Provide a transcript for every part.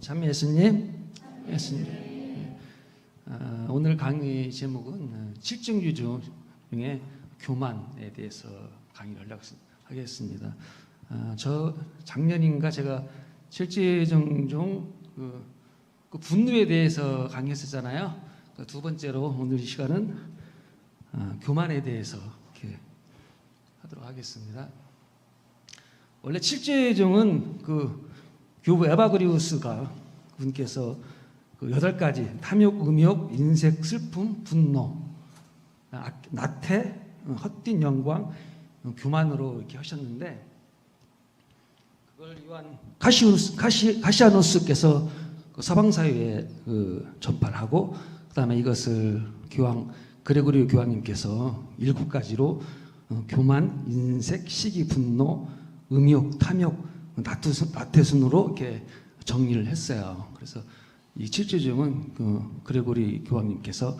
참 예수님. 오늘 강의 제목은 칠증주주 중에 교만에 대해서 강의를 하겠습니다. 저 작년인가 제가 칠증 중 그 분노에 대해서 강의했었잖아요. 두 번째로 오늘 이 시간은 교만에 대해서 이렇게 하도록 하겠습니다. 원래 칠죄종은 그 교부 에바그리우스가 분께서 그 8가지 탐욕, 음욕, 인색, 슬픔, 분노, 나태, 헛된 영광, 교만으로 이렇게 하셨는데 그걸 요한 가시아누스께서 그 서방사회에 전파를 하고 그다음에 이것을 그레고리 교황님께서 7가지로 교만, 인색, 시기, 분노, 음욕, 탐욕, 나태순으로 이렇게 정리를 했어요. 그래서 이 칠죄종은 그레고리 교황님께서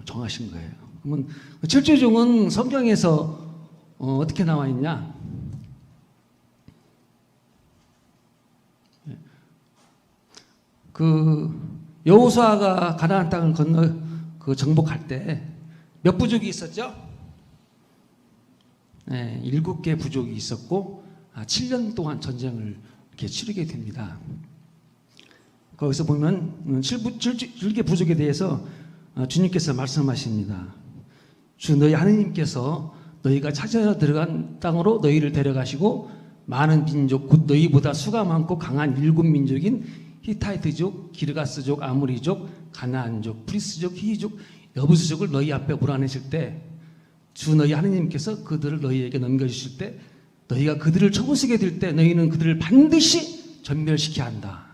정하신 거예요. 그러면 칠죄종은 성경에서 어떻게 나와 있냐? 여호수아가 가나안 땅을 정복할 때 몇 부족이 있었죠? 7개 부족이 있었고 7년 동안 전쟁을 이렇게 치르게 됩니다. 거기서 보면 7개 부족에 대해서 주님께서 말씀하십니다. 주 너희 하느님께서 너희가 찾아 들어간 땅으로 너희를 데려가시고 많은 민족 곧 너희보다 수가 많고 강한 7민족인 히타이트족, 기르가스족, 아모리족, 가나안족, 프리스족, 히족, 여부스족을 너희 앞에 몰아내실 때 주 너희 하느님께서 그들을 너희에게 넘겨주실 때 너희가 그들을 쳐부수게 될 때 너희는 그들을 반드시 전멸시켜야 한다.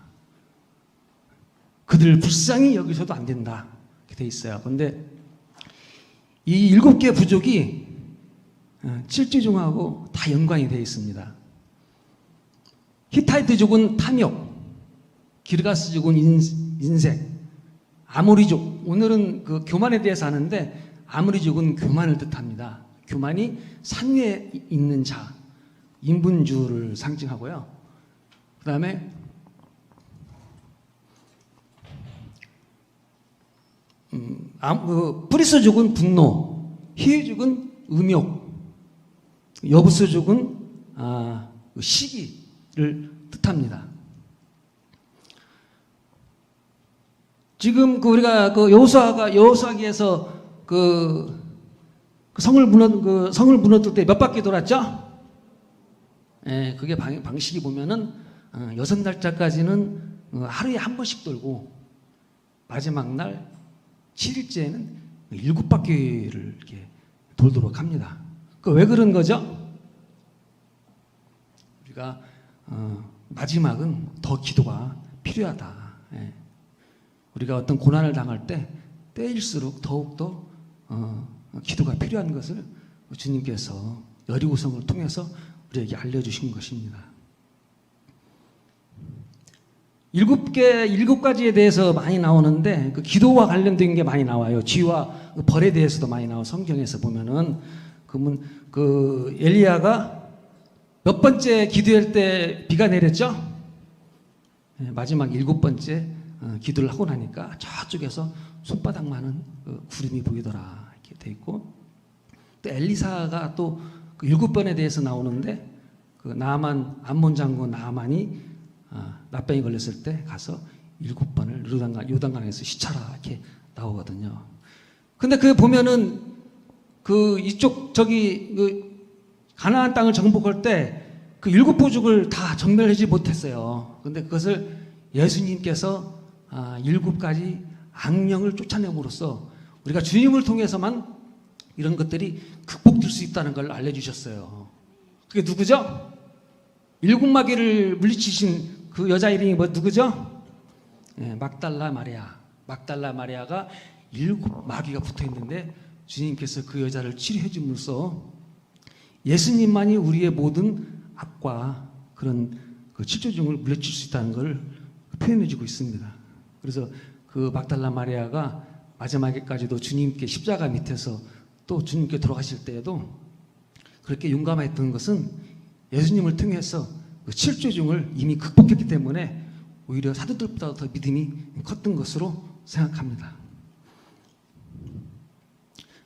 그들을 불쌍히 여기서도 안 된다. 이렇게 돼 있어요. 그런데 이 7개 부족이 칠죄종하고 다 연관이 되어 있습니다. 히타이트족은 탐욕, 기르가스족은 인색, 아모리족, 오늘은 그 교만에 대해서 하는데 아모리족은 교만을 뜻합니다. 교만이 산 위에 있는 자, 인분주를 상징하고요. 그 다음에 프리스족은 분노, 히유족은 음욕, 여부스족은 시기를 뜻합니다. 지금 우리가 여호수아기에서 성을 무너뜨릴 때 몇 바퀴 돌았죠? 그게 방식이 보면은 6날짜까지는 하루에 한 번씩 돌고 마지막 날 7일째에는 7바퀴를 이렇게 돌도록 합니다. 왜 그런 거죠? 우리가 마지막은 더 기도가 필요하다. 우리가 어떤 고난을 당할 때일수록 더욱더 기도가 필요한 것을 주님께서 여리고성을 통해서 우리에게 알려주신 것입니다. 7가지에 대해서 많이 나오는데 그 기도와 관련된 게 많이 나와요. 쥐와 벌에 대해서도 많이 나와요. 성경에서 보면은 엘리야가 몇 번째 기도할 때 비가 내렸죠? 마지막 7번째 기도를 하고 나니까 저쪽에서 손바닥만한 구름이 보이더라 이렇게 돼 있고 또 엘리사가 또 7번에 대해서 나오는데 나아만 암몬 장군 나아만이 나병이 걸렸을 때 가서 7번을 요단강에서 시쳐라 이렇게 나오거든요. 근데 그 보면은 가나안 땅을 정복할 때 그 7부족을 다 정멸하지 못했어요. 근데 그것을 예수님께서 7가지 악령을 쫓아냄으로써 우리가 주님을 통해서만 이런 것들이 극복될 수 있다는 걸 알려주셨어요. 그게 누구죠? 7마귀를 물리치신 그 여자 이름이 누구죠? 막달라 마리아. 막달라 마리아가 7마귀가 붙어 있는데 주님께서 그 여자를 치료해 줌으로써 예수님만이 우리의 모든 악과 그런 칠죄종을 물리칠 수 있다는 걸 표현해 주고 있습니다. 그래서 그 막달라 마리아가 마지막에까지도 주님께 십자가 밑에서 또 주님께 돌아가실 때에도 그렇게 용감했던 것은 예수님을 통해서 그 칠죄종을 이미 극복했기 때문에 오히려 사도들보다 더 믿음이 컸던 것으로 생각합니다.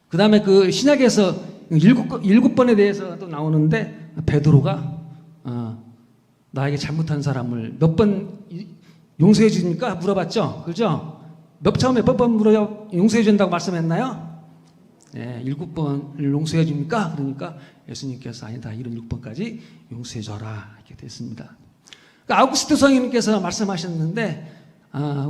그 다음에 그 신약에서 일곱 번에 대해서도 나오는데 베드로가 나에게 잘못한 사람을 몇 번 용서해 주니까 물어봤죠. 그죠? 처음에 몇 번 용서해 준다고 말씀했나요? 네, 7번을 용서해 주니까 그러니까 예수님께서 아니다 76번까지 용서해 줘라 이렇게 됐습니다. 그러니까 아우구스트 성인께서 말씀하셨는데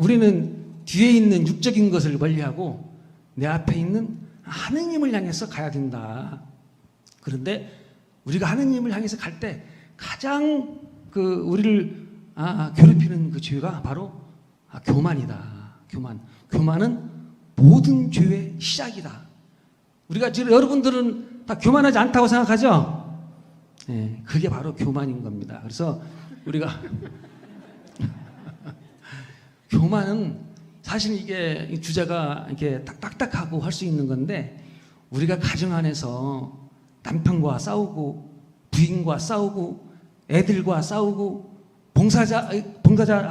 우리는 뒤에 있는 육적인 것을 멀리하고 내 앞에 있는 하느님을 향해서 가야 된다. 그런데 우리가 하느님을 향해서 갈 때 가장 우리를 괴롭히는 그 죄가 바로 교만이다. 교만은 모든 죄의 시작이다. 우리가 지금 여러분들은 다 교만하지 않다고 생각하죠? 네, 그게 바로 교만인 겁니다. 그래서 우리가 교만은 사실 이게 주제가 이렇게 딱딱하고 할 수 있는 건데 우리가 가정 안에서 남편과 싸우고 부인과 싸우고 애들과 싸우고 봉사자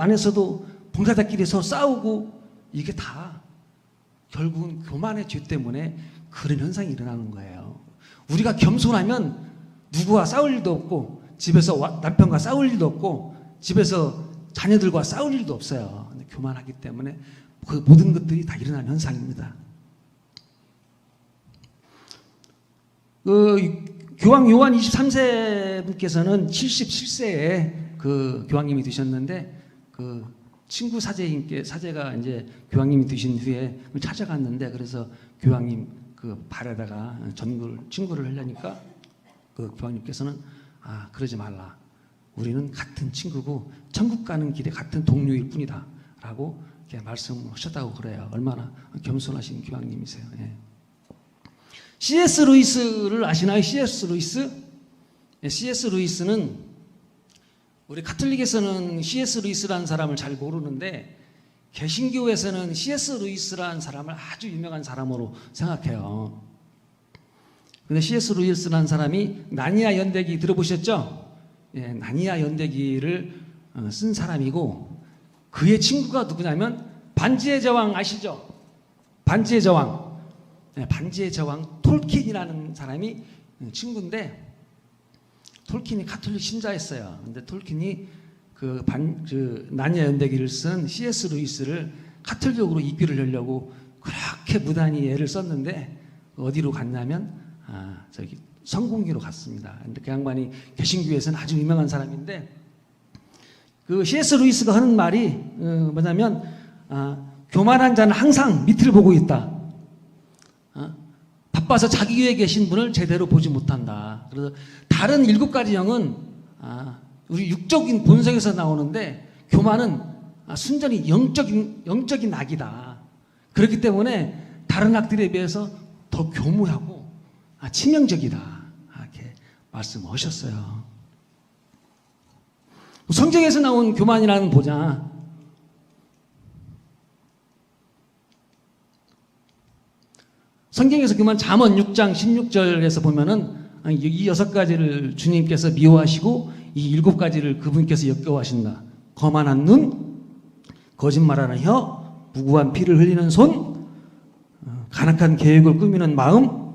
안에서도 봉사자끼리 서로 싸우고 이게 다 결국은 교만의 죄 때문에 그런 현상이 일어나는 거예요. 우리가 겸손하면 누구와 싸울 일도 없고 집에서 남편과 싸울 일도 없고 집에서 자녀들과 싸울 일도 없어요. 근데 교만하기 때문에 그 모든 것들이 다 일어나는 현상입니다. 교황 요한 23세 분께서는 77세에 그 교황님이 되셨는데 그 친구 사제가 이제 교황님이 되신 후에 찾아갔는데 그래서 교황님 그 발에다가 친구를 하려니까 그 교황님께서는 그러지 말라. 우리는 같은 친구고 천국 가는 길에 같은 동료일 뿐이다. 라고 이렇게 말씀하셨다고 그래요. 얼마나 겸손하신 교황님이세요. 예. C.S. 루이스를 아시나요? C.S. 루이스? 예, C.S. 루이스는 우리 가톨릭에서는 C.S. 루이스라는 사람을 잘 모르는데 개신교에서는 C.S. 루이스라는 사람을 아주 유명한 사람으로 생각해요. 근데 C.S. 루이스라는 사람이 나니아 연대기 들어보셨죠? 예, 나니아 연대기를 쓴 사람이고 그의 친구가 누구냐면 반지의 제왕 아시죠? 반지의 제왕. 네, 반지의 제왕 톨킨이라는 사람이 친구인데 톨킨이 가톨릭 신자였어요. 근데 톨킨이 나니아 연대기를 쓴 C.S. 루이스를 가톨릭으로 이끌을 하려고 그렇게 무단히 애를 썼는데 어디로 갔냐면 저기 성공기로 갔습니다. 근데 그 양반이 개신교에서는 아주 유명한 사람인데 그 C.S. 루이스가 하는 말이 뭐냐면 교만한 자는 항상 밑을 보고 있다. 바빠서 자기 위에 계신 분을 제대로 보지 못한다. 그래서 다른 7가지 영은 우리 육적인 본성에서 나오는데 교만은 순전히 영적인 악이다. 그렇기 때문에 다른 악들에 비해서 더 교묘하고 치명적이다. 이렇게 말씀하셨어요. 성경에서 나온 교만이라는 보자. 성경에서 교만 잠언 6장 16절에서 보면은 이 6가지를 주님께서 미워하시고 이 7가지를 그분께서 역겨워하신다. 거만한 눈, 거짓말하는 혀, 무고한 피를 흘리는 손, 간악한 계획을 꾸미는 마음,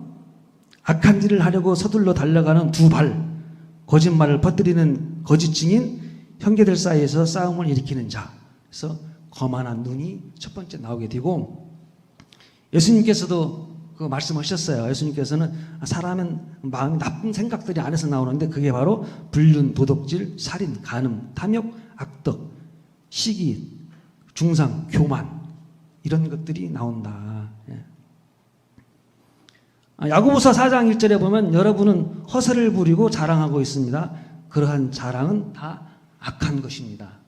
악한 일을 하려고 서둘러 달려가는 두 발, 거짓말을 퍼뜨리는 거짓 증인, 형제들 사이에서 싸움을 일으키는 자. 그래서 거만한 눈이 첫 번째 나오게 되고 예수님께서도 그 말씀하셨어요. 예수님께서는 사람은 마음이 나쁜 생각들이 안에서 나오는데 그게 바로 불륜, 도덕질, 살인, 간음, 탐욕, 악덕, 시기, 중상, 교만 이런 것들이 나온다. 예. 야고보서 4장 1절에 보면 여러분은 허세를 부리고 자랑하고 있습니다. 그러한 자랑은 다 악한 것입니다.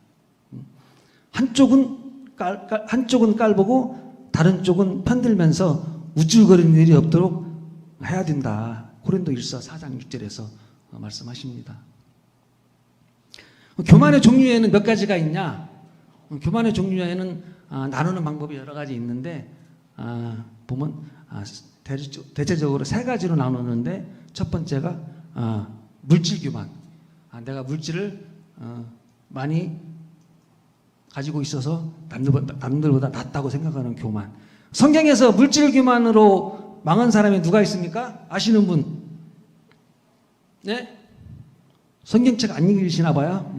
한쪽은 깔보고 다른 쪽은 편들면서 우쭐거리는 일이 없도록 해야 된다. 고린도일서 4장 6절에서 말씀하십니다. 교만의 종류에는 몇 가지가 있냐? 교만의 종류에는 나누는 방법이 여러 가지 있는데 보면 대체적으로 3가지로 나누는데 첫 번째가 물질 교만. 내가 물질을 많이 가지고 있어서 남들보다 낫다고 생각하는 교만. 성경에서 물질 교만으로 망한 사람이 누가 있습니까? 아시는 분? 네? 성경책 안 읽으시나 봐요.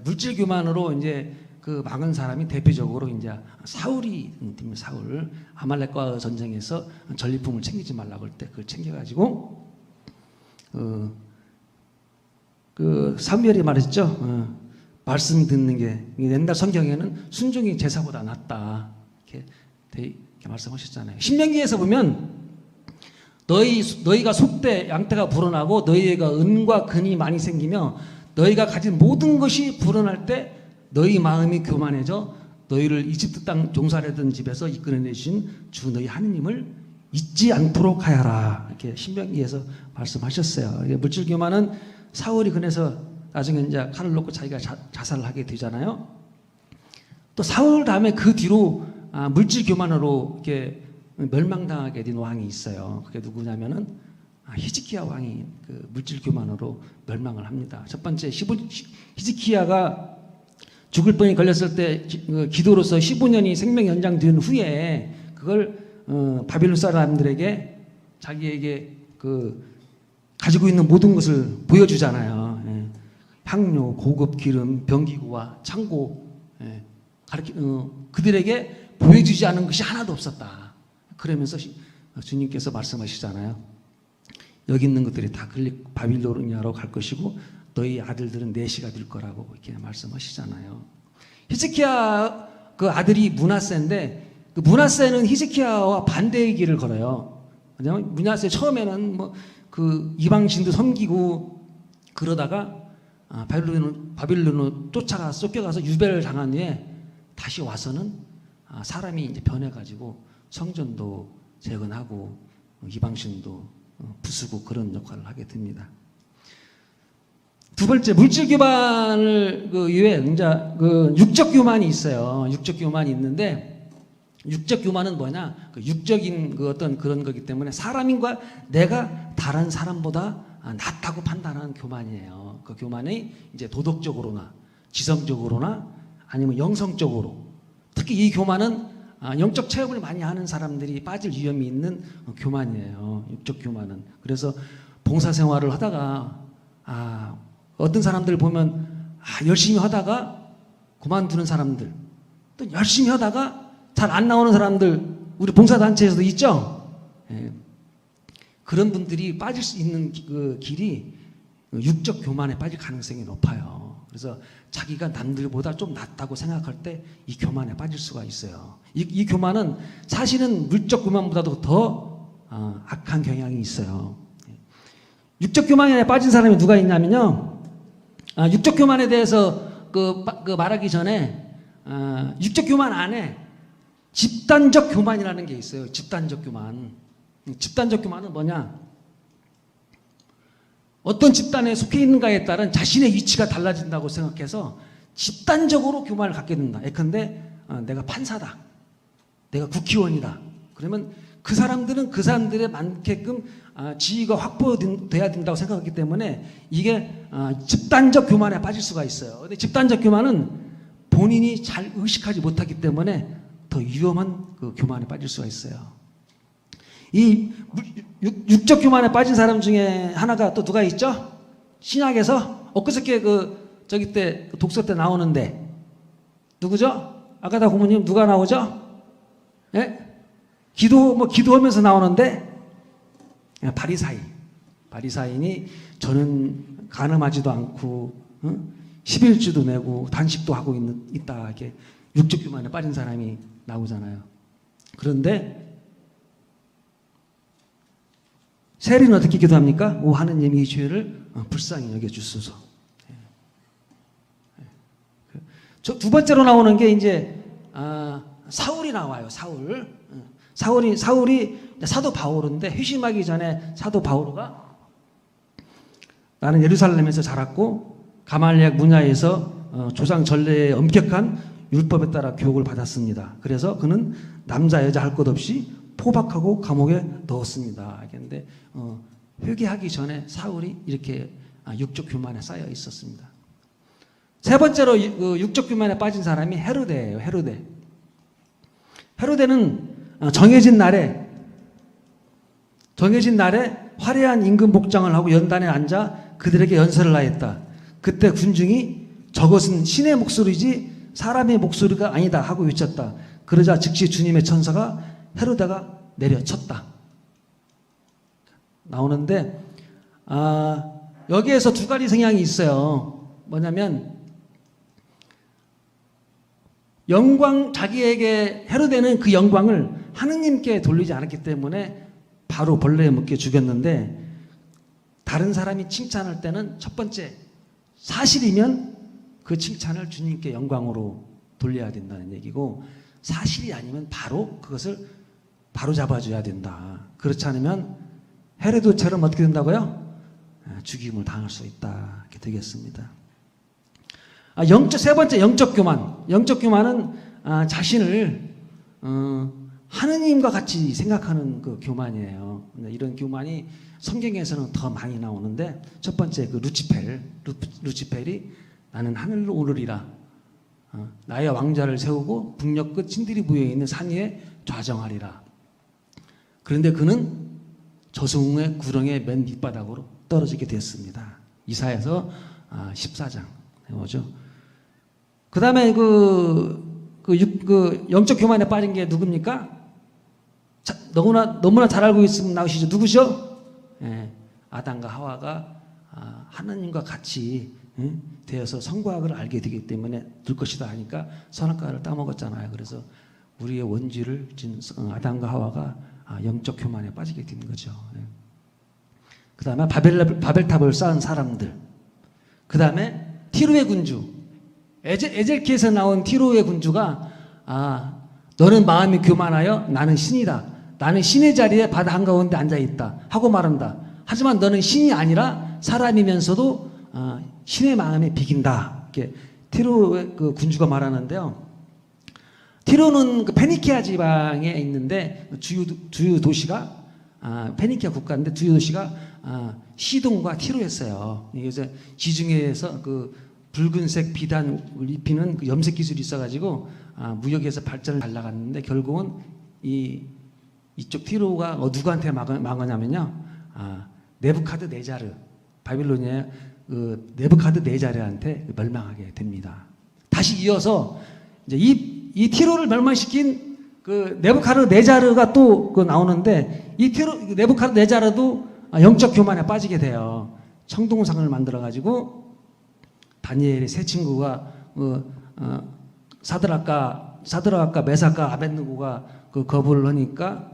물질 교만으로 이제 그 망한 사람이 대표적으로 이제 사울이 사울 아말렉과 전쟁에서 전리품을 챙기지 말라고 할 때 그걸 챙겨가지고 그 사무엘이 말했죠. 말씀 듣는 게 옛날 성경에는 순종이 제사보다 낫다 이렇게 말씀하셨잖아요. 신명기에서 보면 너희가 속되 양떼가 불어나고 너희가 은과 금이 많이 생기며 너희가 가진 모든 것이 불어날 때 너희 마음이 교만해져 너희를 이집트 땅 종살이던 집에서 이끌어내신 주 너희 하느님을 잊지 않도록 하여라 이렇게 신명기에서 말씀하셨어요. 물질 교만은 사울이 그래서 나중에 이제 칼을 놓고 자기가 자살을 하게 되잖아요. 또 사울 다음에 그 뒤로 물질 교만으로 이렇게 멸망당하게 된 왕이 있어요. 그게 누구냐면은 히즈키야 왕이 그 물질 교만으로 멸망을 합니다. 첫 번째 히즈키야가 죽을 뻔히 걸렸을 때 기도로서 15년이 생명 연장된 후에 그걸 바빌론 사람들에게 자기에게 그 가지고 있는 모든 것을 보여주잖아요. 예. 향료, 고급 기름, 병기구와 창고 그들에게 보여주지 않은 것이 하나도 없었다. 그러면서 주님께서 말씀하시잖아요. 여기 있는 것들이 다 바빌로니아로 갈 것이고 너희 아들들은 내시가 될 거라고 이렇게 말씀하시잖아요. 히즈키야 그 아들이 므낫세인데 그 므낫세는 히즈키야와 반대의 길을 걸어요. 왜냐하면 므낫세 처음에는 뭐 그 이방신도 섬기고 그러다가 바빌론으로 쫓겨가서 유배를 당한 후에 다시 와서는 사람이 이제 변해가지고 성전도 재건하고 이방신도 부수고 그런 역할을 하게 됩니다. 두 번째 물질 교만을 그 이외에 이제 그 육적 교만이 있어요. 육적 교만이 있는데 육적 교만은 뭐냐? 그 육적인 그 어떤 그런 거기 때문에 사람인과 내가 다른 사람보다 낫다고 판단하는 교만이에요. 그 교만이 이제 도덕적으로나 지성적으로나 아니면 영성적으로 특히 이 교만은 영적 체험을 많이 하는 사람들이 빠질 위험이 있는 교만이에요. 육적 교만은. 그래서 봉사 생활을 하다가 어떤 사람들 보면 열심히 하다가 그만두는 사람들 또 열심히 하다가 잘 안 나오는 사람들 우리 봉사단체에서도 있죠. 예. 그런 분들이 빠질 수 있는 그 길이 육적 교만에 빠질 가능성이 높아요. 그래서 자기가 남들보다 좀 낫다고 생각할 때 이 교만에 빠질 수가 있어요. 이 교만은 사실은 물적 교만보다도 더 악한 경향이 있어요. 육적 교만에 빠진 사람이 누가 있냐면요. 육적 교만에 대해서 그 말하기 전에 육적 교만 안에 집단적 교만이라는 게 있어요. 집단적 교만. 집단적 교만은 뭐냐? 어떤 집단에 속해 있는가에 따른 자신의 위치가 달라진다고 생각해서 집단적으로 교만을 갖게 된다. 예컨대 내가 판사다. 내가 국회의원이다. 그러면 그 사람들은 그 사람들에 맞게끔 지위가 확보돼야 된다고 생각하기 때문에 이게 집단적 교만에 빠질 수가 있어요. 근데 집단적 교만은 본인이 잘 의식하지 못하기 때문에 더 위험한 그 교만에 빠질 수가 있어요. 이 육적 교만에 빠진 사람 중에 하나가 또 누가 있죠? 신약에서 엊그저께 저기 때 독서 때 나오는데 누구죠? 아가다 고모님 누가 나오죠? 예? 기도하면서 나오는데 바리사인이 저는 간음하지도 않고 11주도 내고 단식도 하고 있다 이렇게 육적 교만에 빠진 사람이 나오잖아요. 그런데 세리는 어떻게 기도합니까? 오 하느님 이 죄를 불쌍히 여겨주소서. 두 번째로 나오는 게 이제 사울이 나와요. 사울이 사도 바오로인데 회심하기 전에 사도 바오로가 나는 예루살렘에서 자랐고 가말리학 문화에서 조상 전례의 엄격한 율법에 따라 교육을 받았습니다. 그래서 그는 남자 여자 할 것 없이 포박하고 감옥에 넣었습니다. 그런데 회개하기 전에 사울이 이렇게 육적 교만에 쌓여 있었습니다. 세 번째로 육적 교만에 빠진 사람이 헤로데예요. 헤로데. 헤로데는 정해진 날에 화려한 임금 복장을 하고 연단에 앉아 그들에게 연설을 하였다. 그때 군중이 저것은 신의 목소리지 사람의 목소리가 아니다 하고 외쳤다. 그러자 즉시 주님의 천사가 헤로데가 내려쳤다. 나오는데 여기에서 두 가지 성향이 있어요. 뭐냐면 자기에게 헤로데는 그 영광을 하느님께 돌리지 않았기 때문에 바로 벌레에 묶여 죽였는데, 다른 사람이 칭찬할 때는 첫 번째 사실이면 그 칭찬을 주님께 영광으로 돌려야 된다는 얘기고, 사실이 아니면 바로 그것을 바로 잡아줘야 된다. 그렇지 않으면 헤로데처럼 어떻게 된다고요? 죽임을 당할 수 있다. 이렇게 되겠습니다. 세 번째 영적 교만. 영적 교만은 자신을 하느님과 같이 생각하는 그 교만이에요. 이런 교만이 성경에서는 더 많이 나오는데, 첫 번째 그 루치펠이 나는 하늘로 오르리라. 나의 왕자를 세우고 북녘 끝 신들이 부여에 있는 산 위에 좌정하리라. 그런데 그는 저승의 구렁의 맨 밑바닥으로 떨어지게 됐습니다. 이사야서 14장 뭐죠? 그 다음에 영적 교만에 빠진 게 누굽니까? 너무나 잘 알고 있으면 나오시죠. 누구죠? 아담과 하와가 하나님과 같이 되어서 선과악을 알게 되기 때문에 들 것이다 하니까 선악과를 따먹었잖아요. 그래서 우리의 원죄를 진 아담과 하와가 영적 교만에 빠지게 된 거죠. 그 다음에 바벨탑을 쌓은 사람들, 그 다음에 티로의 군주, 에젤키에서 나온 티로의 군주가 너는 마음이 교만하여 나는 신이다. 나는 신의 자리에 바다 한가운데 앉아있다 하고 말한다. 하지만 너는 신이 아니라 사람이면서도 신의 마음에 비긴다. 이렇게 티로의 그 군주가 말하는데요. 티로는 그 페니키아 지방에 있는데 주요 도시가 페니키아 국가인데 주요 도시가 시돈과 티로였어요. 그래서 지중해에서 그 붉은색 비단을 입히는 그 염색 기술이 있어가지고 무역에서 발전을 잘 나갔는데, 결국은 이쪽 티로가 누구한테 망하냐면요, 네부카드네자르, 바빌로니아의 그 네부카드네자르한테 멸망하게 됩니다. 다시 이어서 이제 이 티로를 멸망시킨 그 네부카드네자르가 또 그 나오는데, 이 네부카드네자르도 영적 교만에 빠지게 돼요. 청동상을 만들어 가지고 다니엘의 세 친구가 사드락과 메삭과 아벳느고가 그 거부를 하니까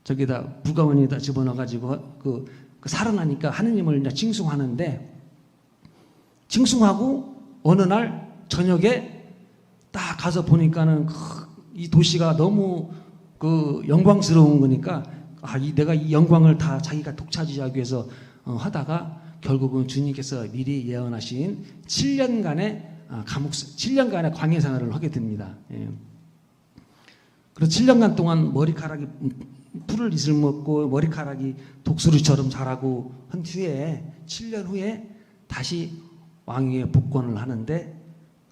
저기다 무가원에다 집어넣어 가지고 그 살아나니까 하느님을 이제 칭송하는데, 칭송하고 어느 날 저녁에 딱 가서 보니까는 이 도시가 너무 그 영광스러운 거니까 내가 이 영광을 다 자기가 독차지하기 위해서 하다가 결국은 주님께서 미리 예언하신 7년간의 7년간의 광야 생활을 하게 됩니다. 그래서 7년간 동안 머리카락이 풀을 이슬 먹고 머리카락이 독수리처럼 자라고 한 후에 7년 후에 다시 왕위에 복권을 하는데,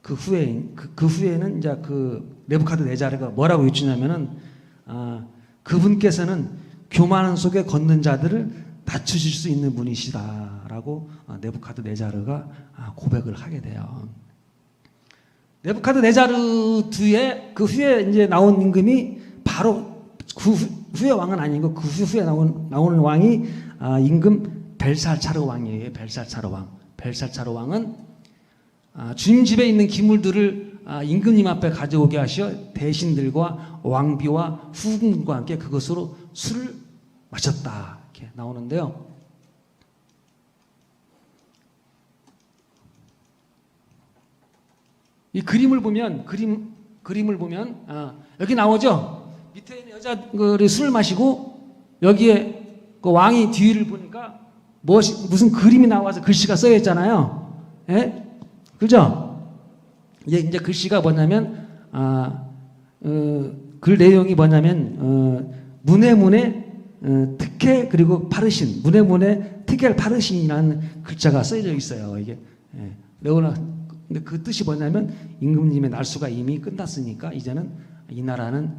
그 후에는 이제 그 네부카드네자르가 뭐라고 외치냐면은 그분께서는 교만 속에 걷는 자들을 낮추실 수 있는 분이시다라고 네부카드네자르가 고백을 하게 돼요. 네부카드네자르 뒤에 그 후에 이제 나온 임금이 바로 그 후의 왕은 아니고 그 후에 나오는 왕이 임금 벨살차르 왕이에요. 벨살차르 왕. 벨살차르 왕은 주님 집에 있는 기물들을 임금님 앞에 가져오게 하시어 대신들과 왕비와 후궁과 함께 그것으로 술을 마셨다. 이렇게 나오는데요. 이 그림을 보면 여기 나오죠. 밑에 있는 여자들이 술을 마시고 여기에 그 왕이 뒤를 보니까 무슨 그림이 나와서 글씨가 써져 있잖아요. 예? 그죠? 이제 글씨가 뭐냐면 글 내용이 뭐냐면 문에 특혜 그리고 파르신, 문에 특혜 파르신이라는 글자가 써져 있어요. 이게 레오나 근데 그 뜻이 뭐냐면 임금님의 날수가 이미 끝났으니까 이제는 이 나라는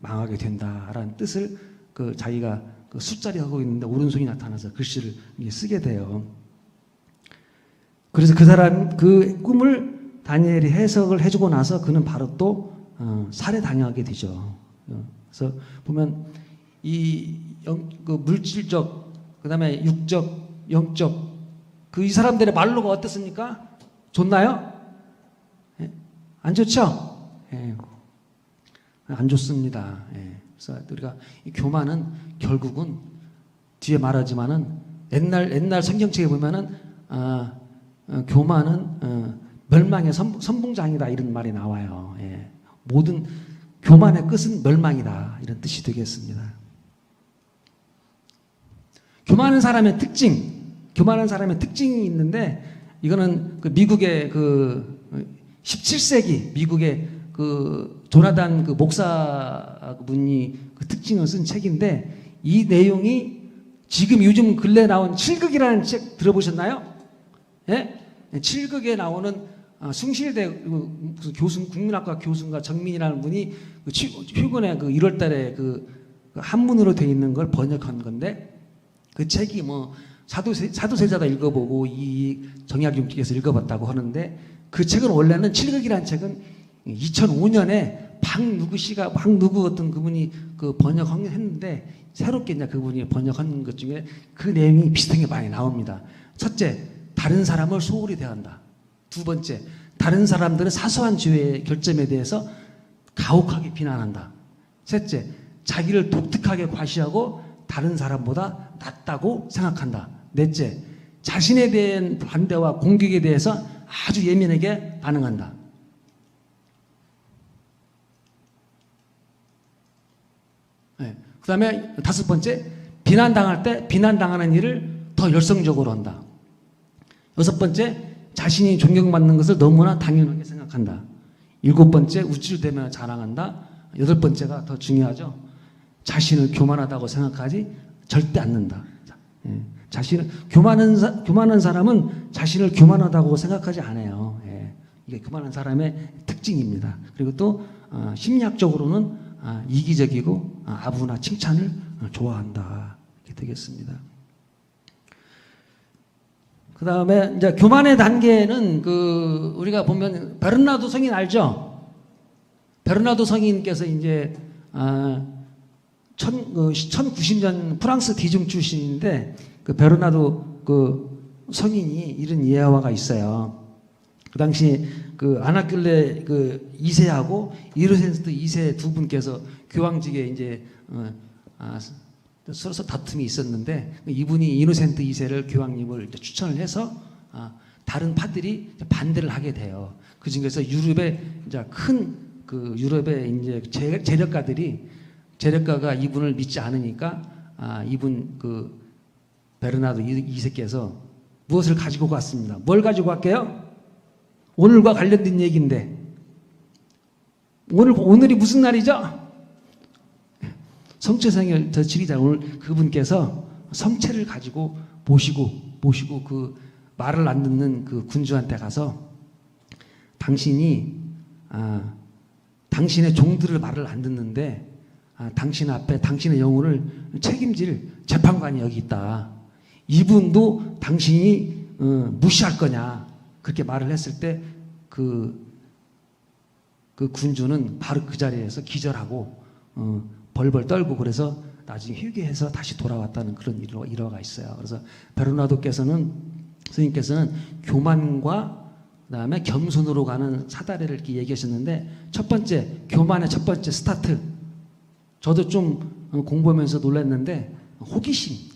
망하게 된다라는 뜻을 그 자기가 그 숫자리 하고 있는데 오른손이 나타나서 글씨를 쓰게 돼요. 그래서 그 사람 그 꿈을 다니엘이 해석을 해주고 나서 그는 바로 또 살해당하게 되죠. 그래서 보면 그 물질적, 그 다음에 육적, 영적, 이 사람들의 말로가 어떻습니까? 좋나요? 예? 안 좋죠? 예. 안 좋습니다. 예. 그래서 우리가 이 교만은 결국은 뒤에 말하지만은 옛날 성경책에 보면은 교만은 멸망의 선봉장이다 이런 말이 나와요. 예. 모든 교만의 끝은 멸망이다 이런 뜻이 되겠습니다. 교만한 사람의 특징이 있는데 이거는 그 미국의 그 17세기 미국의 그 조나단 그 목사 분이 그 특징을 쓴 책인데 이 내용이 지금 요즘 근래 나온 칠극이라는 책 들어보셨나요? 예? 칠극에 나오는 숭실대 교수 국민학과 교수인가 정민이라는 분이 그 최근에 그 1월달에 그 한문으로 돼 있는 걸 번역한 건데 그 책이 뭐 사도세자다 읽어보고 이 정약용께서 읽어봤다고 하는데 그 책은 원래는 칠극이라는 책은 2005년에 박누구 어떤 그분이 그 번역했는데 새롭게 이제 그분이 번역한 것 중에 그 내용이 비슷한 게 많이 나옵니다. 첫째, 다른 사람을 소홀히 대한다. 두 번째, 다른 사람들의 사소한 죄의 결점에 대해서 가혹하게 비난한다. 셋째, 자기를 독특하게 과시하고 다른 사람보다 낫다고 생각한다. 넷째, 자신에 대한 반대와 공격에 대해서 아주 예민하게 반응한다. 네. 그 다음에 다섯 번째, 비난당할 때 비난당하는 일을 더 열성적으로 한다. 여섯 번째, 자신이 존경받는 것을 너무나 당연하게 생각한다. 일곱 번째, 우쭐대며 자랑한다. 여덟 번째가 더 중요하죠. 자신을 교만하다고 생각하지 절대 않는다. 예. 교만한 사람은 자신을 교만하다고 생각하지 않아요. 예. 이게 교만한 사람의 특징입니다. 그리고 또 심리학적으로는 이기적이고 아부나 칭찬을 좋아한다. 이렇게 되겠습니다. 그 다음에 이제 교만의 단계는 우리가 보면 베르나도 성인 알죠? 베르나도 성인께서 이제 1090년 프랑스 디중 출신인데 그 베르나도 그 성인이 이런 예화가 있어요. 그 당시 그 아나클레 그 2세하고 이노센트 2세 두 분께서 교황직에 이제 서로 다툼이 있었는데 이분이 이노센트 2세를 교황님을 추천을 해서 다른 파들이 반대를 하게 돼요. 그 중에서 유럽의 이제 유럽의 이제 재력가가 이분을 믿지 않으니까 이분 그 베르나도 2세께서 무엇을 가지고 갔습니다. 뭘 가지고 갈게요? 오늘과 관련된 얘기인데 오늘이 무슨 날이죠? 성체생일 저 지리자 오늘 그분께서 성체를 가지고 모시고 그 말을 안 듣는 그 군주한테 가서 당신의 종들을 말을 안 듣는데 당신 앞에 당신의 영혼을 책임질 재판관이 여기 있다. 이분도 당신이 무시할 거냐 그렇게 말을 했을 때 그 군주는 바로 그 자리에서 기절하고 벌벌 떨고 그래서 나중에 회개해서 다시 돌아왔다는 그런 일화가 있어요. 그래서 베르나도께서는 스님께서는 교만과 그다음에 겸손으로 가는 사다리를 이렇게 얘기하셨는데 첫 번째 교만의 첫 번째 스타트. 저도 좀 공부하면서 놀랐는데 호기심.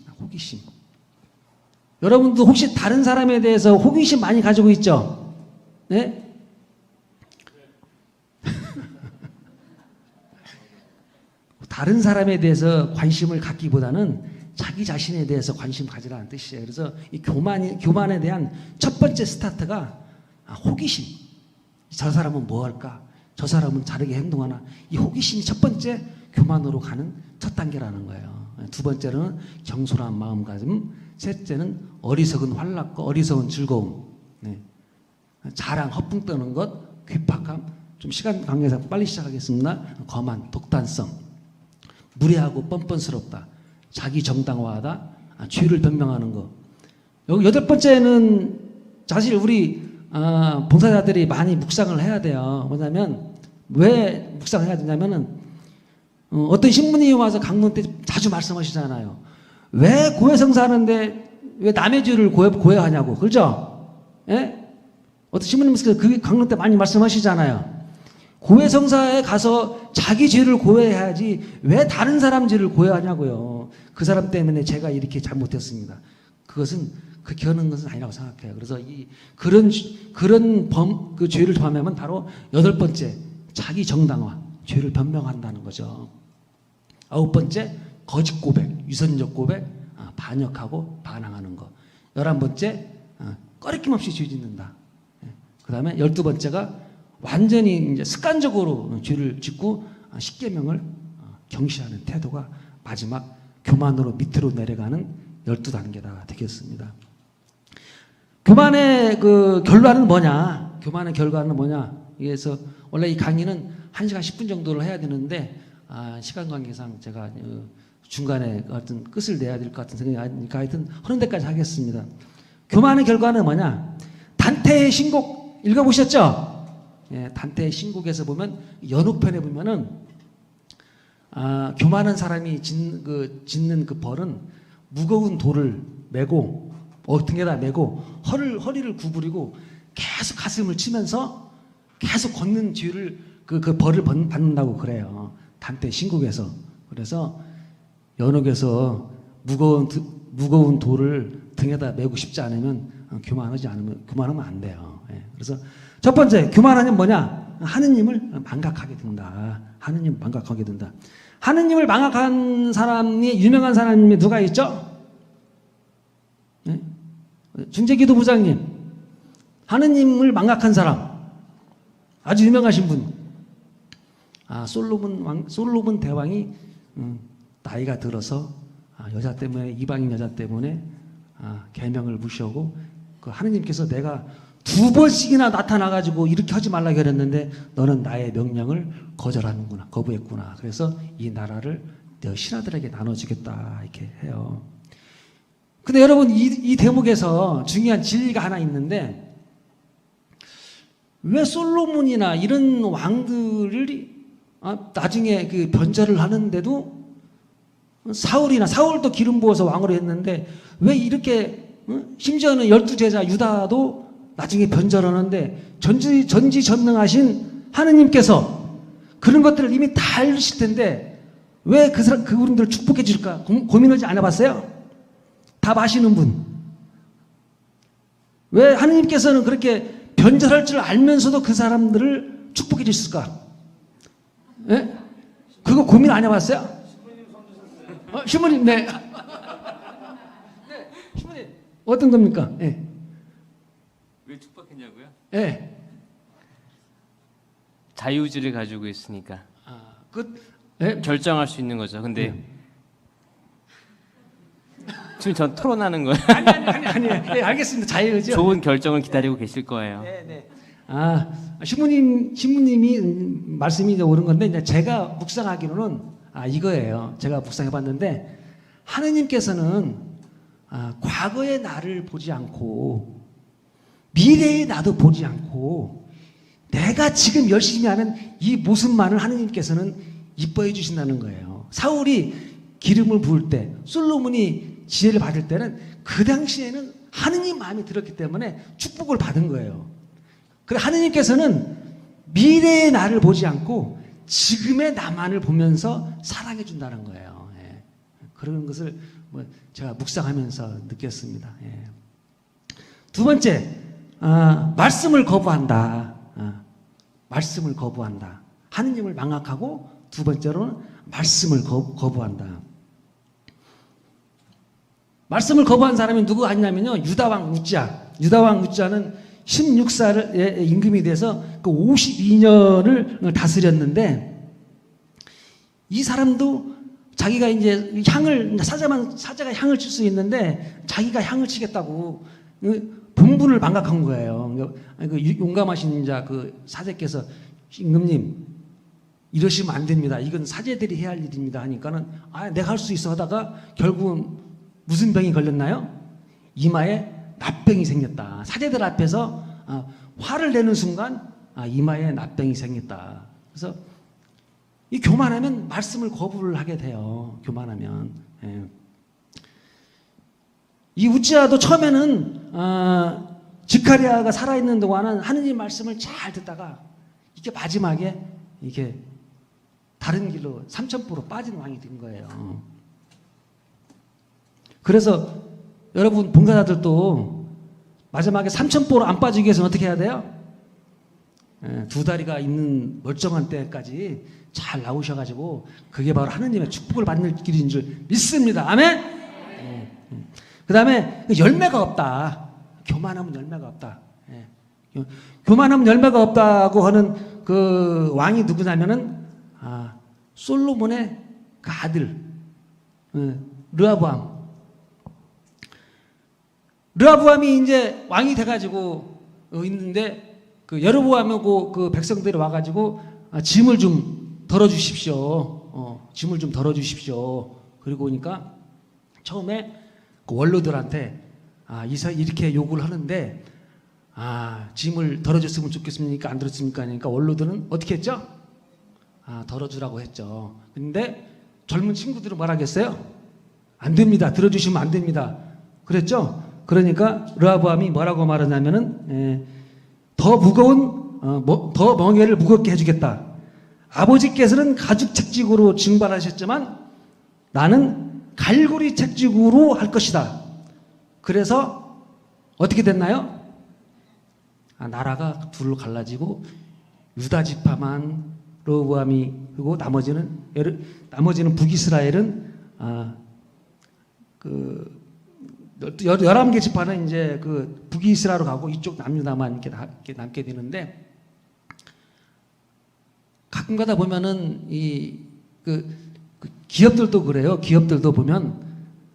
여러분도 혹시 다른 사람에 대해서 호기심 많이 가지고 있죠? 네? 다른 사람에 대해서 관심을 갖기보다는 자기 자신에 대해서 관심 가지라는 뜻이에요. 그래서 이 교만에 대한 첫 번째 스타트가 호기심. 저 사람은 뭐 할까? 저 사람은 다르게 행동하나? 이 호기심이 첫 번째 교만으로 가는 첫 단계라는 거예요. 두 번째는 경솔한 마음가짐, 셋째는 어리석은 환락과 어리석은 즐거움. 네. 자랑, 허풍 떠는 것, 괴팍함, 좀 시간 관계상 빨리 시작하겠습니다. 거만, 독단성, 무례하고 뻔뻔스럽다, 자기 정당화하다, 죄를 변명하는 것. 여기 8번째는 사실 우리 봉사자들이 많이 묵상을 해야 돼요. 뭐냐면 왜 묵상해야 되냐면은 어떤 신부님이 와서 강론 때 자주 말씀하시잖아요. 왜 고해성사 하는데 왜 남의 죄를 고해하냐고. 그렇죠? 예? 어떤 신부님께서 그 강론 때 많이 말씀하시잖아요. 고해성사에 가서 자기 죄를 고해해야지 왜 다른 사람 죄를 고해하냐고요. 그 사람 때문에 제가 이렇게 잘못했습니다. 그것은 그렇게 하는 것은 아니라고 생각해요. 그래서 그런 그 죄를 범하면 바로 8번째, 자기 정당화, 죄를 변명한다는 거죠. 9번째, 거짓 고백, 유선적 고백, 반역하고 반항하는 거. 11번째, 꺼리낌 없이 죄 짓는다. 그 다음에 12번째가 완전히 이제 습관적으로 죄를 짓고 십계명을 경시하는 태도가 마지막 교만으로 밑으로 내려가는 12단계가 되겠습니다. 교만의 그 결과는 뭐냐? 교만의 결과는 뭐냐? 그래서 원래 이 강의는 1시간 10분 정도를 해야 되는데 시간 관계상 제가 중간에 어떤 끝을 내야 될 것 같은 생각이 나니까 하여튼 하는 데까지 하겠습니다. 교만의 결과는 뭐냐? 단테의 신곡 읽어보셨죠? 예, 단테의 신곡에서 보면 연후편에 보면은 교만한 사람이 짓는 그 벌은 무거운 돌을 메고 등에다 메고 허리를 구부리고 계속 가슴을 치면서 계속 걷는 뒤를 그 벌을 받는다고 그래요. 단테 신곡에서. 그래서 연옥에서 무거운 돌을 등에다 메고 싶지 않으면 교만하면 안 돼요. 예, 그래서 첫 번째 교만하면 뭐냐? 하느님을 망각하게 된다. 하느님 망각하게 된다. 하느님을 망각한 사람이 유명한 사람이 누가 있죠? 네? 중재기도부장님. 하느님을 망각한 사람. 아주 유명하신 분. 솔로몬 대왕이 나이가 들어서 여자 때문에 이방인 여자 때문에 계명을 무시하고 그 하느님께서 내가 2번씩이나 나타나가지고 이렇게 하지 말라고 그랬는데 너는 나의 명령을 거절하는구나, 거부했구나. 그래서 이 나라를 내 신하들에게 나눠주겠다 이렇게 해요. 근데 여러분 이 대목에서 중요한 진리가 하나 있는데 왜 솔로몬이나 이런 왕들이 나중에 그 변절을 하는데도 사울도 기름 부어서 왕으로 했는데 왜 이렇게 심지어는 12제자 유다도 나중에 변절하는데 전지전능하신 하느님께서 그런 것들을 이미 다 알으실 텐데 왜 그분들을 축복해 주실까 고민하지 않아봤어요? 답 아시는 분. 왜 하느님께서는 그렇게 변절할 줄 알면서도 그 사람들을 축복해 주실까? 예? 그거 고민 안 해봤어요? 신부님, 네. 네, 신부님. 어떤 겁니까? 예. 왜 축복했냐고요? 예. 자유의지를 가지고 있으니까. 예? 결정할 수 있는 거죠. 근데 지금 전 토론하는 거예요. 아니. 네, 알겠습니다. 자유의지요. 좋은 결정을 기다리고 계실 거예요. 네. 신부님이 말씀이 이제 옳은 건데 이제 제가 묵상하기로는 이거예요. 제가 묵상해봤는데 하느님께서는 과거의 나를 보지 않고 미래의 나도 보지 않고 내가 지금 열심히 하는 이 모습만을 하느님께서는 이뻐해 주신다는 거예요. 사울이 기름을 부을 때 솔로몬이 지혜를 받을 때는 그 당시에는 하느님 마음이 들었기 때문에 축복을 받은 거예요. 그래 하느님께서는 미래의 나를 보지 않고 지금의 나만을 보면서 사랑해 준다는 거예요. 예. 그런 것을 제가 묵상하면서 느꼈습니다. 예. 두 번째, 말씀을 거부한다. 말씀을 거부한다. 하느님을 망각하고 두 번째로는 말씀을 거부한다. 말씀을 거부한 사람이 누구 아니냐면요. 유다왕 우찌야는 16살의 임금이 돼서 그 52년을 다스렸는데 이 사람도 자기가 이제 사자가 향을 칠 수 있는데 자기가 향을 치겠다고 본분을 망각한 거예요. 그 용감하신 자 그 사제께서 임금님 이러시면 안 됩니다. 이건 사제들이 해야 할 일입니다 하니까는 내가 할 수 있어 하다가 결국은 무슨 병이 걸렸나요? 이마에 납병이 생겼다. 사제들 앞에서 화를 내는 순간 이마에 납병이 생겼다. 그래서 이 교만하면 말씀을 거부를 하게 돼요. 교만하면. 예. 이 우찌아도 처음에는 지카리아가 살아있는 동안은 하느님 말씀을 잘 듣다가 이게 마지막에 이게 다른 길로 삼천포로 빠진 왕이 된 거예요. 그래서 여러분 봉사자들도 마지막에 삼천포로 안 빠지기 위해서는 어떻게 해야 돼요? 두 다리가 있는 멀쩡한 때까지 잘 나오셔가지고 그게 바로 하느님의 축복을 받는 길인 줄 믿습니다. 아멘? 그 다음에 열매가 없다. 교만하면 열매가 없다. 교만하면 열매가 없다고 하는 그 왕이 누구냐면은 솔로몬의 그 아들 르하보암. 르하보암이 이제 왕이 돼가지고 있는데 그 여로보암하고 그 백성들이 와가지고 짐을 좀 덜어주십시오. 짐을 좀 덜어주십시오. 그리고 보니까 처음에 그 원로들한테 이렇게 요구를 하는데 짐을 덜어줬으면 좋겠습니까? 안 들었습니까? 하니까 원로들은 어떻게 했죠? 덜어주라고 했죠. 근데 젊은 친구들은 뭐라 했어요? 안 됩니다. 들어주시면 안 됩니다. 그랬죠? 그러니까 르하보암이 뭐라고 말하냐면은 더 무거운 더 멍에를 무겁게 해주겠다. 아버지께서는 가죽 책직으로 징발하셨지만 나는 갈고리 책직으로 할 것이다. 그래서 어떻게 됐나요? 나라가 둘로 갈라지고 유다 지파만 르호보암이 그리고 나머지는 북이스라엘은 그 11개 지파는 이제 그 북이스라엘로 가고 이쪽 남유다만 이렇게 남게 되는데 가끔 가다 보면은 그 기업들도 그래요. 기업들도 보면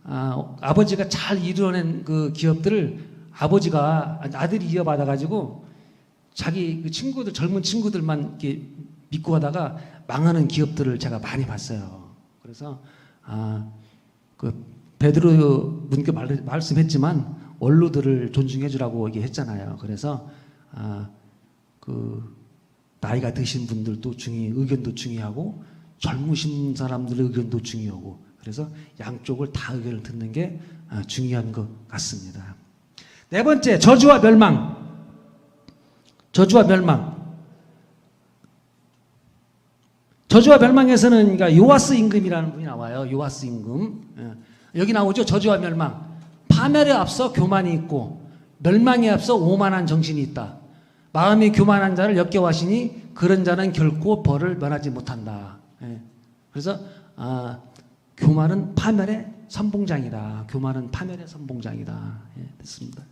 아버지가 잘 이루어낸 그 기업들을 아들이 이어받아 가지고 자기 그 친구들 젊은 친구들만 이렇게 믿고 하다가 망하는 기업들을 제가 많이 봤어요. 그래서 그 베드로 분께 말씀했지만 원로들을 존중해 주라고 얘기했잖아요. 그래서 그 나이가 드신 분들도 의견도 중요하고 젊으신 사람들의 의견도 중요하고 그래서 양쪽을 다 의견을 듣는 게 중요한 것 같습니다. 네 번째, 저주와 멸망. 저주와 멸망. 저주와 멸망에서는 그러니까 요아스 임금이라는 분이 나와요. 요아스 임금. 여기 나오죠. 저주와 멸망. 파멸에 앞서 교만이 있고 멸망에 앞서 오만한 정신이 있다. 마음이 교만한 자를 역겨워하시니 그런 자는 결코 벌을 면하지 못한다. 그래서 교만은 파멸의 선봉장이다. 교만은 파멸의 선봉장이다. 됐습니다.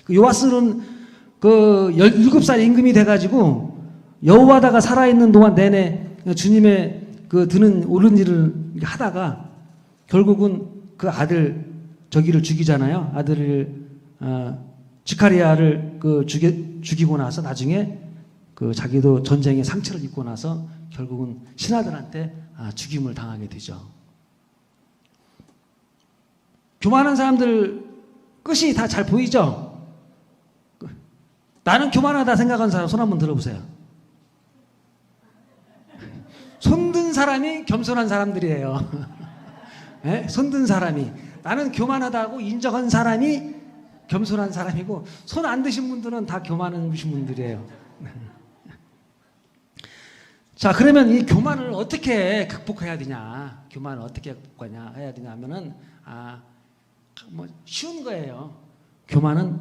그 요아스는 그 17살 임금이 돼가지고 여호와다가 살아있는 동안 내내 주님의 그 드는 옳은 일을 하다가 결국은 그 아들 저기를 죽이잖아요. 아들을 지카리아를 그 죽이고 나서 나중에 그 자기도 전쟁에 상처를 입고 나서 결국은 신하들한테 죽임을 당하게 되죠. 교만한 사람들 끝이 다 잘 보이죠? 나는 교만하다 생각하는 사람 손 한번 들어보세요. 손든 사람이 겸손한 사람들이에요. 네? 손든 사람이. 나는 교만하다고 인정한 사람이 겸손한 사람이고 손 안 드신 분들은 다 교만하신 분들이에요. 자, 그러면 이 교만을 어떻게 극복해야 되냐? 교만을 어떻게 극복해야 되냐 하면은 뭐 쉬운 거예요. 교만은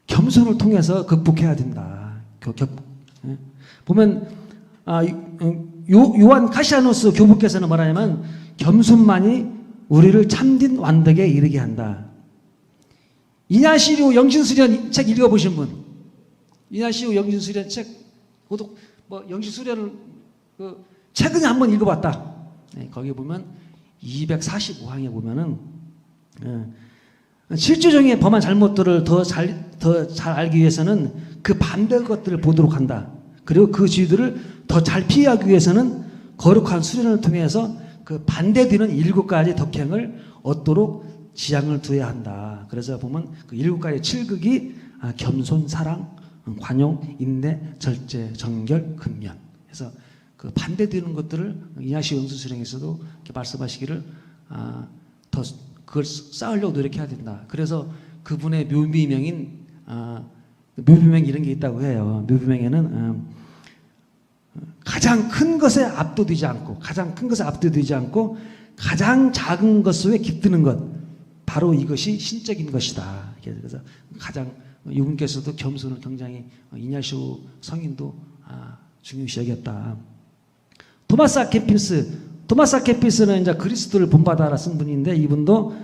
겸손을 통해서 극복해야 된다. 보면 요한 카시아노스 교부께서는 뭐라냐면 겸손만이 우리를 참된 완덕에 이르게 한다. 이냐시로 영신수련 책 읽어보신 분? 이냐시로 영신수련 책, 그것도 뭐 영신수련을 그 책은 한번 읽어봤다. 거기 보면 245항에 보면은 실제적인 범한 잘못들을 더 잘 알기 위해서는 그 반대 것들을 보도록 한다. 그리고 그 죄들을 더 잘 피하기 위해서는 거룩한 수련을 통해서 그 반대되는 7가지 덕행을 얻도록 지향을 두어야 한다. 그래서 보면 그 7가지 7극이 겸손, 사랑, 관용, 인내, 절제, 정결, 근면. 그래서 그 반대되는 것들을 이냐시 영수수령에서도 이렇게 말씀하시기를 더 그걸 쌓으려고 노력해야 된다. 그래서 그분의 묘비명인 묘비명 이런 게 있다고 해요. 묘비명에는 가장 큰 것에 압도되지 않고 가장 작은 것 속에 깃드는 것, 바로 이것이 신적인 것이다. 그래서 가장 이분께서도 겸손을 굉장히 이냐시오 성인도 중요시 여겼다. 토마스 아케필스는 이제 그리스도를 본받아 쓴 분인데, 이분도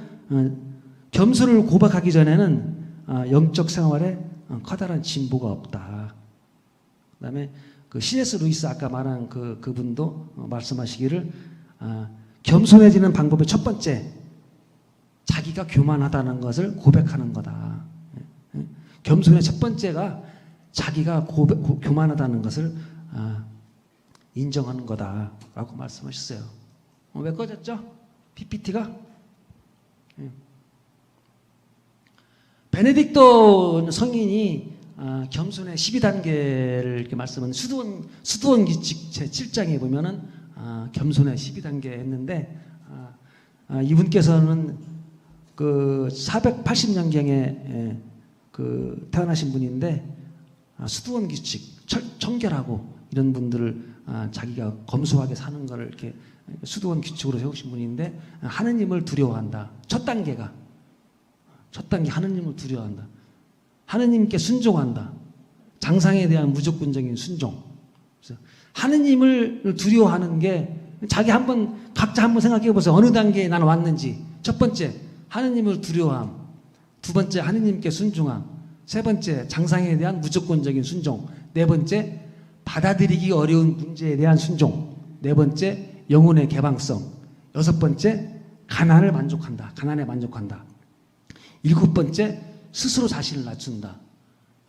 겸손을 고백하기 전에는 영적 생활에 커다란 진보가 없다. 그다음에 그 C.S. 루이스 아까 말한 그분도 말씀하시기를 겸손해지는 방법의 첫 번째, 자기가 교만하다는 것을 고백하는 거다. 겸손의 첫 번째가 자기가 교만하다는 것을 인정하는 거다라고 말씀하셨어요. 왜 꺼졌죠? PPT가? 베네딕토 성인이 겸손의 12단계를 이렇게 말씀하는 수도원 규칙 제7장에 보면은 겸손의 12단계 했는데, 이분께서는 그 480년경에 그 태어나신 분인데, 수도원 규칙, 청결하고 이런 분들을 자기가 검소하게 사는 것을 이렇게 수도원 규칙으로 세우신 분인데, 하느님을 두려워한다. 첫 단계 하느님을 두려워한다. 하느님께 순종한다. 장상에 대한 무조건적인 순종. 그래서 하느님을 두려워하는 게 각자 한번 생각해 보세요. 어느 단계에 나는 왔는지. 첫 번째, 하느님을 두려워함. 두 번째, 하느님께 순종함. 세 번째, 장상에 대한 무조건적인 순종. 네 번째, 받아들이기 어려운 문제에 대한 순종. 네 번째, 영혼의 개방성. 여섯 번째, 가난에 만족한다. 일곱 번째, 스스로 자신을 낮춘다.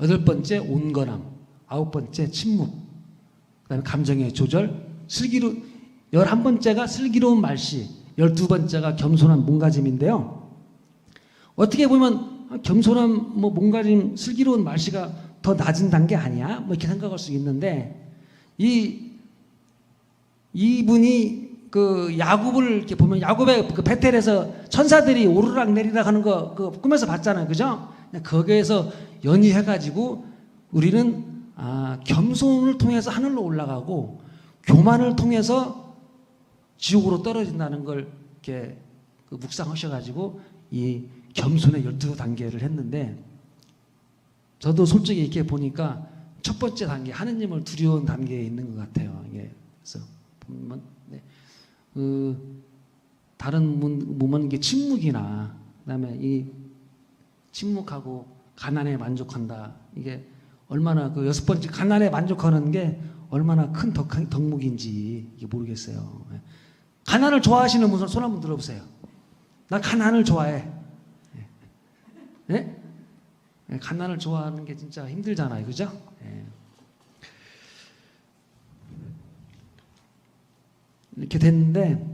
여덟 번째, 온건함. 아홉 번째, 침묵. 그 다음에 감정의 조절. 11번째가 슬기로운 말씨. 12번째가 겸손한 몸가짐인데요. 어떻게 보면 겸손한 몸가짐, 슬기로운 말씨가 더 낮은 단계 아니야? 이렇게 생각할 수 있는데, 이분이 그 야곱을 이렇게 보면, 야곱의 그 베텔에서 천사들이 오르락 내리락 하는 거 그 꿈에서 봤잖아요. 그죠? 거기에서 연이해가지고 우리는 겸손을 통해서 하늘로 올라가고 교만을 통해서 지옥으로 떨어진다는 걸 이렇게 그 묵상하셔가지고 이 겸손의 12단계를 했는데, 저도 솔직히 이렇게 보니까 첫 번째 단계, 하느님을 두려운 단계에 있는 것 같아요. 이게 그래서 보면 다른 보면 이게 침묵이나, 그다음에 이 침묵하고 가난에 만족한다. 이게 얼마나 그 여섯 번째 가난에 만족하는 게 얼마나 큰 덕목인지 이게 모르겠어요. 가난을 좋아하시는 분들 손 한번 들어보세요. 나 가난을 좋아해. 네? 가난을 좋아하는 게 진짜 힘들잖아요, 그죠? 이렇게 됐는데,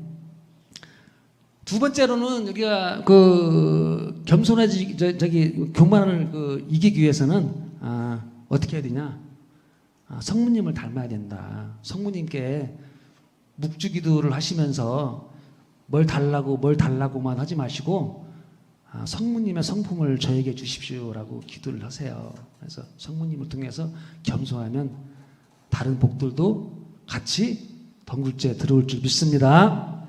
두 번째로는 여기가 그 겸손해지 교만을 이기기 위해서는 어떻게 해야 되냐? 성모님을 닮아야 된다. 성모님께 묵주기도를 하시면서 뭘 달라고만 하지 마시고 성모님의 성품을 저에게 주십시오라고 기도를 하세요. 그래서 성모님을 통해서 겸손하면 다른 복들도 같이 덩굴째 들어올 줄 믿습니다.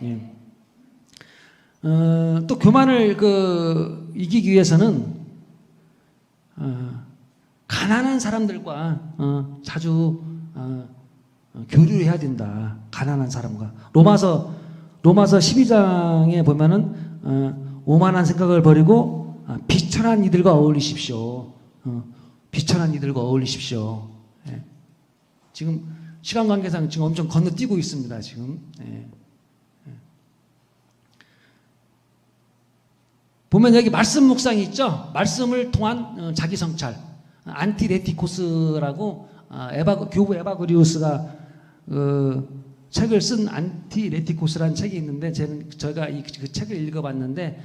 예. 또 교만을 이기기 위해서는 가난한 사람들과 자주 교류를 해야 된다. 가난한 사람과. 로마서 12장에 보면은 오만한 생각을 버리고 비천한 이들과 어울리십시오. 비천한 이들과 어울리십시오. 예. 지금 시간 관계상 지금 엄청 건너뛰고 있습니다. 지금. 예. 보면 여기 말씀 묵상이 있죠. 말씀을 통한 자기 성찰, 안티레티코스라고 교부 에바그리우스가 책을 쓴 안티레티코스라는 책이 있는데 제가 그 책을 읽어봤는데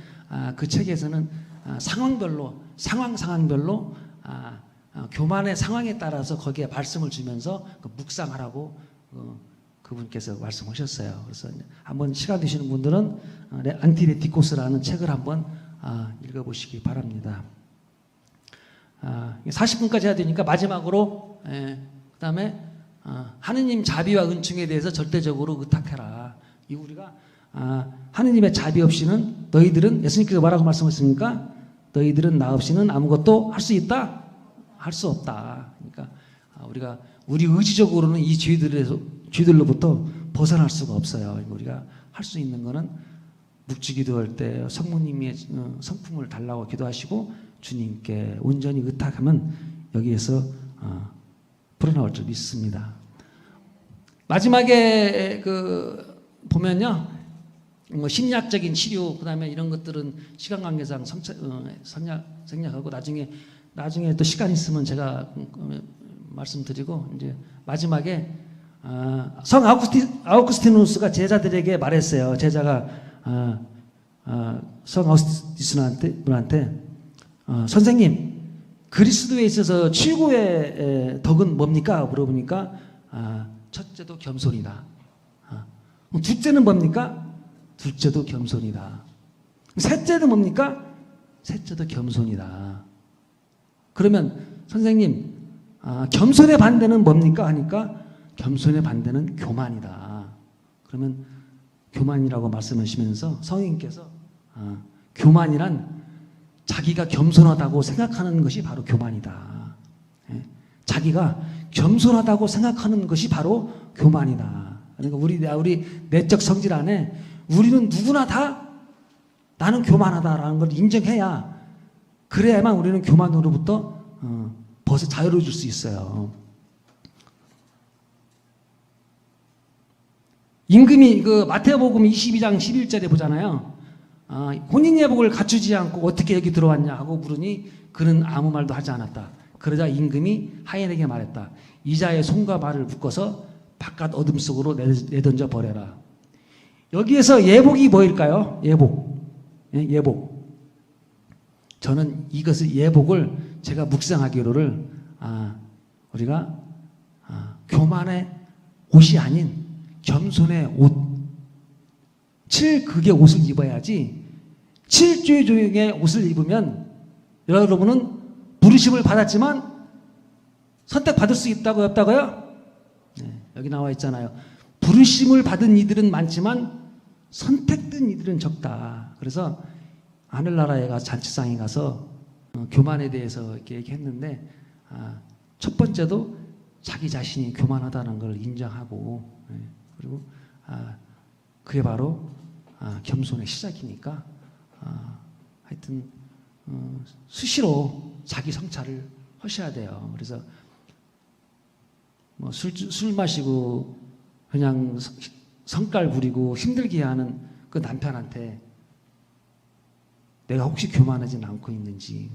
그 책에서는 상황별로 교만의 상황에 따라서 거기에 말씀을 주면서 묵상하라고 그분께서 말씀하셨어요. 그래서 한번 시간 되시는 분들은 안티레티코스라는 책을 한번 읽어보시기 바랍니다. 40분까지 해야 되니까 마지막으로 그 다음에 하느님 자비와 은총에 대해서 절대적으로 의탁해라. 이 우리가 하느님의 자비 없이는 너희들은, 예수님께서 뭐라고 말씀하셨습니까? 너희들은 나 없이는 아무것도 할 수 있다? 할 수 없다. 그러니까 우리가 우리 의지적으로는 이 죄들로부터 벗어날 수가 없어요. 우리가 할 수 있는 거는 묵주기도할 때 성모님의 성품을 달라고 기도하시고 주님께 온전히 의탁하면 여기에서 풀어나올 줄 믿습니다. 마지막에 보면요, 뭐 심리학적인 치료, 그다음에 이런 것들은 시간 관계상 생략하고 나중에 또 시간 있으면 제가 말씀드리고, 이제 마지막에 성 아우구스티누스가 제자들에게 말했어요. 제자가 성 아우구스티누스한테 선생님, 그리스도에 있어서 최고의 덕은 뭡니까? 물어보니까 첫째도 겸손이다. 둘째는 뭡니까? 둘째도 겸손이다. 셋째는 뭡니까? 셋째도 겸손이다. 그러면 선생님, 겸손의 반대는 뭡니까? 하니까 겸손의 반대는 교만이다. 그러면 교만이라고 말씀하시면서 성인께서 교만이란 자기가 겸손하다고 생각하는 것이 바로 교만이다. 자기가 겸손하다고 생각하는 것이 바로 교만이다. 그러니까 우리 내적 성질 안에 우리는 누구나 다 나는 교만하다라는 걸 인정해야, 그래야만 우리는 교만으로부터 자유로워질 수 있어요. 임금이 마태복음 22장 11절에 보잖아요. 혼인 예복을 갖추지 않고 어떻게 여기 들어왔냐 하고 물으니 그는 아무 말도 하지 않았다. 그러자 임금이 하인에게 말했다. 이자의 손과 발을 묶어서 바깥 어둠 속으로 내던져 버려라. 여기에서 예복이 뭐일까요? 예복. 저는 이것을 예복을 제가 묵상하기로를 우리가 교만의 옷이 아닌 겸손의 옷, 7극의 옷을 입어야지 7조의 옷을 입으면 여러분은 부르심을 받았지만 선택받을 수 있다고 없다고요? 네, 여기 나와 있잖아요. 부르심을 받은 이들은 많지만 선택된 이들은 적다. 그래서 하늘나라에 가서 잔치상에 가서 교만에 대해서 이렇게 얘기했는데 첫 번째도 자기 자신이 교만하다는 걸 인정하고, 그리고 그게 바로 겸손의 시작이니까 하여튼 수시로 자기 성찰을 하셔야 돼요. 그래서 뭐 술 마시고 그냥 성깔 부리고 힘들게 하는 그 남편한테 내가 혹시 교만하지는 않고 있는지,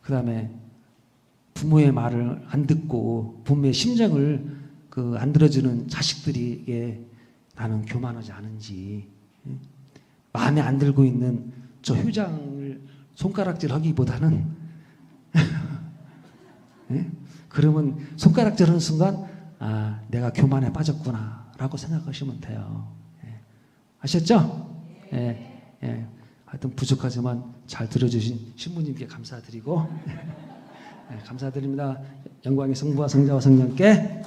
그 다음에 부모의 말을 안 듣고 부모의 심정을 안 들어주는 자식들에게 나는 교만하지 않은지, 마음에 안 들고 있는 저 효장을 손가락질 하기보다는 그러면 손가락질 하는 순간 내가 교만에 빠졌구나 라고 생각하시면 돼요. 아셨죠? 하여튼 부족하지만 잘 들어주신 신부님께 감사드리고 감사드립니다. 영광의 성부와 성자와 성령께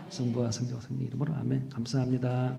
성부와 성자와 성령 이름으로 아멘. 감사합니다.